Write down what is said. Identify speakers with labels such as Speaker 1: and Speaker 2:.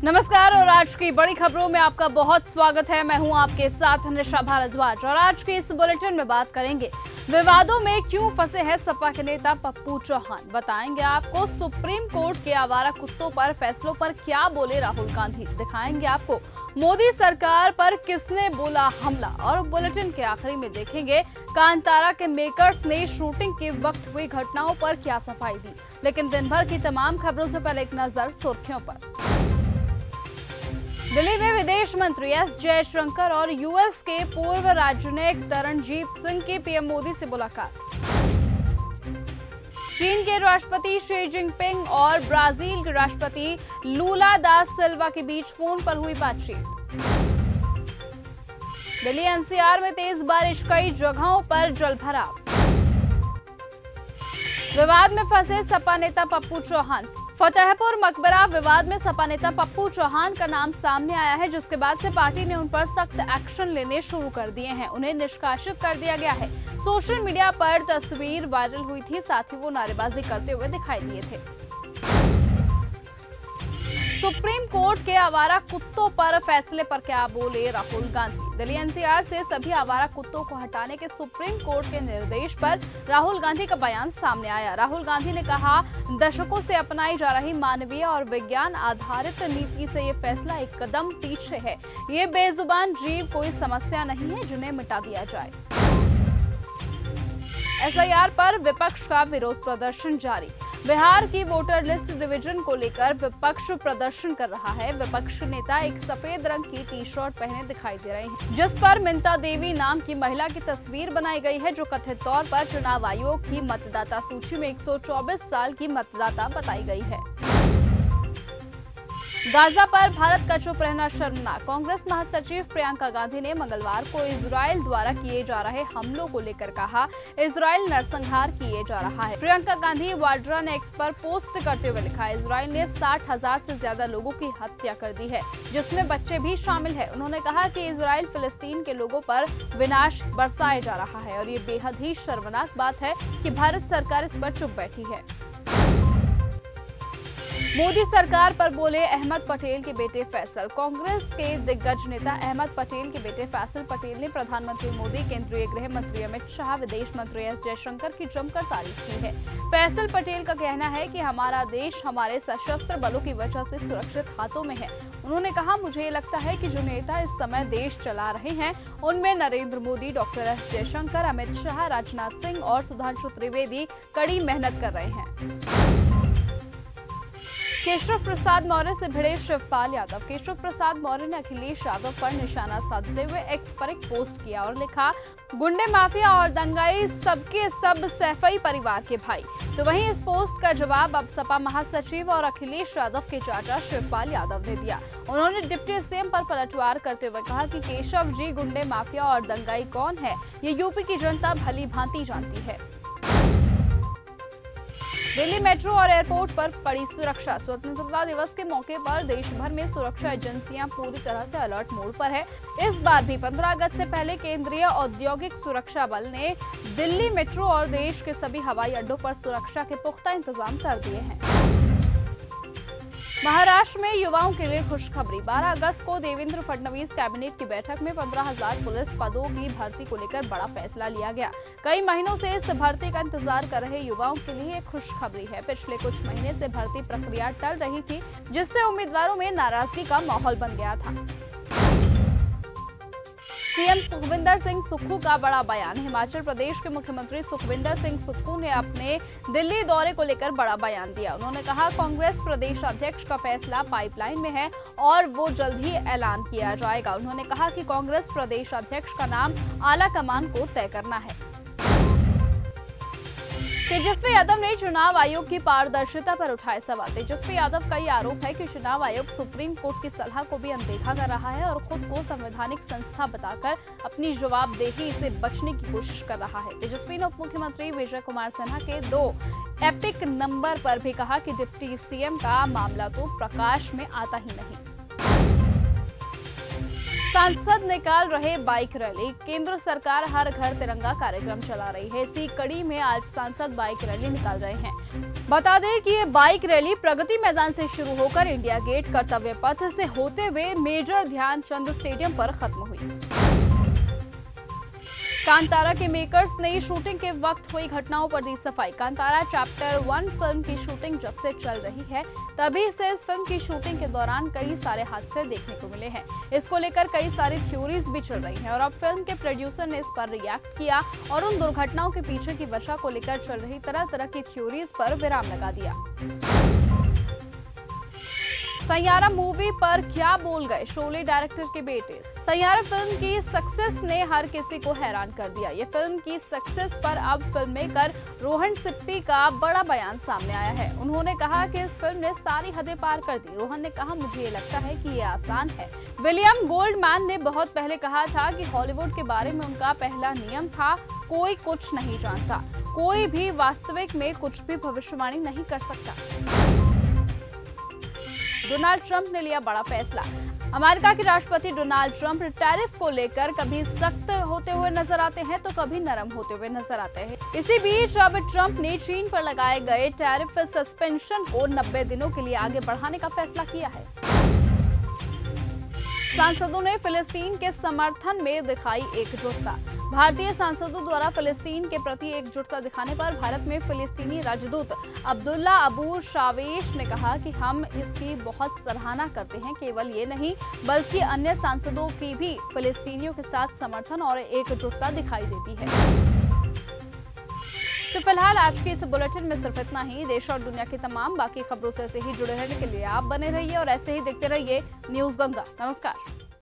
Speaker 1: नमस्कार और आज की बड़ी खबरों में आपका बहुत स्वागत है। मैं हूं आपके साथ निशा भारद्वाज और आज के इस बुलेटिन में बात करेंगे विवादों में क्यों फंसे हैं सपा के नेता पप्पू चौहान। बताएंगे आपको सुप्रीम कोर्ट के आवारा कुत्तों पर फैसलों पर क्या बोले राहुल गांधी। दिखाएंगे आपको मोदी सरकार पर किसने बोला हमला और बुलेटिन के आखिरी में देखेंगे कांतारा के मेकर्स ने शूटिंग के वक्त हुई घटनाओं पर क्या सफाई दी। लेकिन दिन भर की तमाम खबरों से पहले एक नजर सुर्खियों पर। दिल्ली में विदेश मंत्री एस जयशंकर और यूएस के पूर्व राजनयिक तरणजीत सिंह की पीएम मोदी से मुलाकात। चीन के राष्ट्रपति शी जिनपिंग और ब्राजील के राष्ट्रपति लूला दा सिल्वा के बीच फोन पर हुई बातचीत। दिल्ली एनसीआर में तेज बारिश, कई जगहों पर जलभराव। विवाद में फंसे सपा नेता पप्पू चौहान। फतेहपुर मकबरा विवाद में सपा नेता पप्पू चौहान का नाम सामने आया है, जिसके बाद से पार्टी ने उन पर सख्त एक्शन लेने शुरू कर दिए हैं। उन्हें निष्कासित कर दिया गया है। सोशल मीडिया पर तस्वीर वायरल हुई थी, साथ ही वो नारेबाजी करते हुए दिखाई दिए थे। सुप्रीम कोर्ट के आवारा कुत्तों पर फैसले पर क्या बोले राहुल गांधी। दिल्ली एनसीआर से सभी आवारा कुत्तों को हटाने के सुप्रीम कोर्ट के निर्देश पर राहुल गांधी का बयान सामने आया। राहुल गांधी ने कहा, दशकों से अपनाई जा रही मानवीय और विज्ञान आधारित नीति से ये फैसला एक कदम पीछे है। ये बेजुबान जीव कोई समस्या नहीं है जिन्हें मिटा दिया जाए। एसआईआर पर विपक्ष का विरोध प्रदर्शन जारी। बिहार की वोटर लिस्ट डिवीजन को लेकर विपक्ष प्रदर्शन कर रहा है। विपक्ष नेता एक सफेद रंग की टी शर्ट पहने दिखाई दे रहे हैं, जिस पर मिंता देवी नाम की महिला की तस्वीर बनाई गई है, जो कथित तौर पर चुनाव आयोग की मतदाता सूची में 124 साल की मतदाता बताई गई है। गाजा पर भारत का चुप रहना शर्मनाक। कांग्रेस महासचिव प्रियंका गांधी ने मंगलवार को इजराइल द्वारा किए जा रहे हमलों को लेकर कहा, इजराइल नरसंहार किए जा रहा है। प्रियंका गांधी वाड्रा नेक्स पर पोस्ट करते हुए लिखा, इजराइल ने 60,000 से ज्यादा लोगों की हत्या कर दी है, जिसमें बच्चे भी शामिल है। उन्होंने कहा कि इजराइल फिलिस्तीन के लोगों पर विनाश बरसाया जा रहा है और ये बेहद ही शर्मनाक बात है कि भारत सरकार इस पर चुप बैठी है। मोदी सरकार पर बोले अहमद पटेल के बेटे फैसल। कांग्रेस के दिग्गज नेता अहमद पटेल के बेटे फैसल पटेल ने प्रधानमंत्री मोदी, केंद्रीय गृह मंत्री अमित शाह, विदेश मंत्री एस जयशंकर की जमकर तारीफ की है। फैसल पटेल का कहना है कि हमारा देश हमारे सशस्त्र बलों की वजह से सुरक्षित हाथों में है। उन्होंने कहा, मुझे लगता है कि जो नेता इस समय देश चला रहे हैं उनमें नरेंद्र मोदी, डॉक्टर एस जयशंकर, अमित शाह, राजनाथ सिंह और सुधांशु त्रिवेदी कड़ी मेहनत कर रहे हैं। केशव प्रसाद मौर्य से भिड़े शिवपाल यादव। केशव प्रसाद मौर्य ने अखिलेश यादव पर निशाना साधते हुए एक्स पर एक पोस्ट किया और लिखा, गुंडे माफिया और दंगाई सबके सब सैफई परिवार के भाई। तो वहीं इस पोस्ट का जवाब अब सपा महासचिव और अखिलेश यादव के चाचा शिवपाल यादव ने दिया। उन्होंने डिप्टी सीएम पर पलटवार करते हुए कहा कि केशव जी, गुंडे माफिया और दंगाई कौन है ये यूपी की जनता भली भांति जानती है। दिल्ली मेट्रो और एयरपोर्ट पर पड़ी सुरक्षा। स्वतंत्रता दिवस के मौके पर देश भर में सुरक्षा एजेंसियां पूरी तरह से अलर्ट मोड पर है। इस बार भी 15 अगस्त से पहले केंद्रीय औद्योगिक सुरक्षा बल ने दिल्ली मेट्रो और देश के सभी हवाई अड्डों पर सुरक्षा के पुख्ता इंतजाम कर दिए हैं। महाराष्ट्र में युवाओं के लिए खुशखबरी। 12 अगस्त को देवेंद्र फडणवीस कैबिनेट की बैठक में 15,000 पुलिस पदों की भर्ती को लेकर बड़ा फैसला लिया गया। कई महीनों से इस भर्ती का इंतजार कर रहे युवाओं के लिए खुशखबरी है। पिछले कुछ महीने से भर्ती प्रक्रिया टल रही थी, जिससे उम्मीदवारों में नाराजगी का माहौल बन गया था। सीएम सुखविंदर सिंह सुक्खू का बड़ा बयान। हिमाचल प्रदेश के मुख्यमंत्री सुखविंदर सिंह सुक्खू ने अपने दिल्ली दौरे को लेकर बड़ा बयान दिया। उन्होंने कहा, कांग्रेस प्रदेश अध्यक्ष का फैसला पाइपलाइन में है और वो जल्द ही ऐलान किया जाएगा। उन्होंने कहा कि कांग्रेस प्रदेश अध्यक्ष का नाम आला कमान को तय करना है। तेजस्वी यादव ने चुनाव आयोग की पारदर्शिता पर उठाए सवाल। तेजस्वी यादव का ये आरोप है कि चुनाव आयोग सुप्रीम कोर्ट की सलाह को भी अनदेखा कर रहा है और खुद को संवैधानिक संस्था बताकर अपनी जवाबदेही से बचने की कोशिश कर रहा है। तेजस्वी ने उप मुख्यमंत्री विजय कुमार सिन्हा के 2 एपिक नंबर पर भी कहा कि डिप्टी सीएम का मामला तो प्रकाश में आता ही नहीं। सांसद निकाल रहे बाइक रैली। केंद्र सरकार हर घर तिरंगा कार्यक्रम चला रही है। इसी कड़ी में आज सांसद बाइक रैली निकाल रहे हैं। बता दें कि ये बाइक रैली प्रगति मैदान से शुरू होकर इंडिया गेट कर्तव्य पथ से होते हुए मेजर ध्यानचंद स्टेडियम पर खत्म हुई। कांतारा के मेकर्स ने शूटिंग के वक्त हुई घटनाओं पर दी सफाई। कांतारा चैप्टर 1 फिल्म की शूटिंग जब से चल रही है तभी से इस फिल्म की शूटिंग के दौरान कई सारे हादसे देखने को मिले हैं। इसको लेकर कई सारी थ्योरीज भी चल रही हैं और अब फिल्म के प्रोड्यूसर ने इस पर रिएक्ट किया और उन दुर्घटनाओं के पीछे की वजह को लेकर चल रही तरह तरह की थ्योरीज पर विराम लगा दिया। सैयारा मूवी पर क्या बोल गए शोले डायरेक्टर के बेटे। सैयारा फिल्म की सक्सेस ने हर किसी को हैरान कर दिया। ये फिल्म की सक्सेस पर अब फिल्म मेकर रोहन सिप्पी का बड़ा बयान सामने आया है। उन्होंने कहा कि इस फिल्म ने सारी हदें पार कर दी। रोहन ने कहा, मुझे ये लगता है कि ये आसान है। विलियम गोल्डमैन ने बहुत पहले कहा था कि हॉलीवुड के बारे में उनका पहला नियम था, कोई कुछ नहीं जानता। कोई भी वास्तविक में कुछ भी भविष्यवाणी नहीं कर सकता। डोनाल्ड ट्रंप ने लिया बड़ा फैसला। अमेरिका के राष्ट्रपति डोनाल्ड ट्रंप टैरिफ को लेकर कभी सख्त होते हुए नजर आते हैं तो कभी नरम होते हुए नजर आते हैं। इसी बीच अब ट्रंप ने चीन पर लगाए गए टैरिफ सस्पेंशन को 90 दिनों के लिए आगे बढ़ाने का फैसला किया है। सांसदों ने फिलिस्तीन के समर्थन में दिखाई एकजुटता। भारतीय सांसदों द्वारा फिलिस्तीन के प्रति एकजुटता दिखाने पर भारत में फिलिस्तीनी राजदूत अब्दुल्ला अबू शावेश ने कहा कि हम इसकी बहुत सराहना करते हैं। केवल ये नहीं बल्कि अन्य सांसदों की भी फिलिस्तीनियों के साथ समर्थन और एकजुटता दिखाई देती है। तो फिलहाल आज के इस बुलेटिन में सिर्फ इतना ही। देश और दुनिया की तमाम बाकी खबरों से ऐसे ही जुड़े रहने के लिए आप बने रहिए और ऐसे ही देखते रहिए न्यूज़ गंगा। नमस्कार।